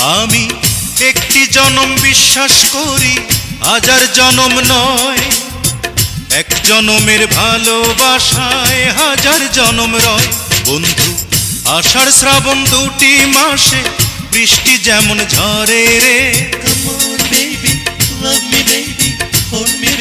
আমি একটি জনম বিশ্বাস করি, হাজার জনম নয়। এক জনমের ভালোবাসায় হাজার জনম রয়। বন্ধু, আষাঢ় শ্রাবণ দুটি মাসে বৃষ্টি যেমন ঝরে রে। Come on baby, love me baby, hold me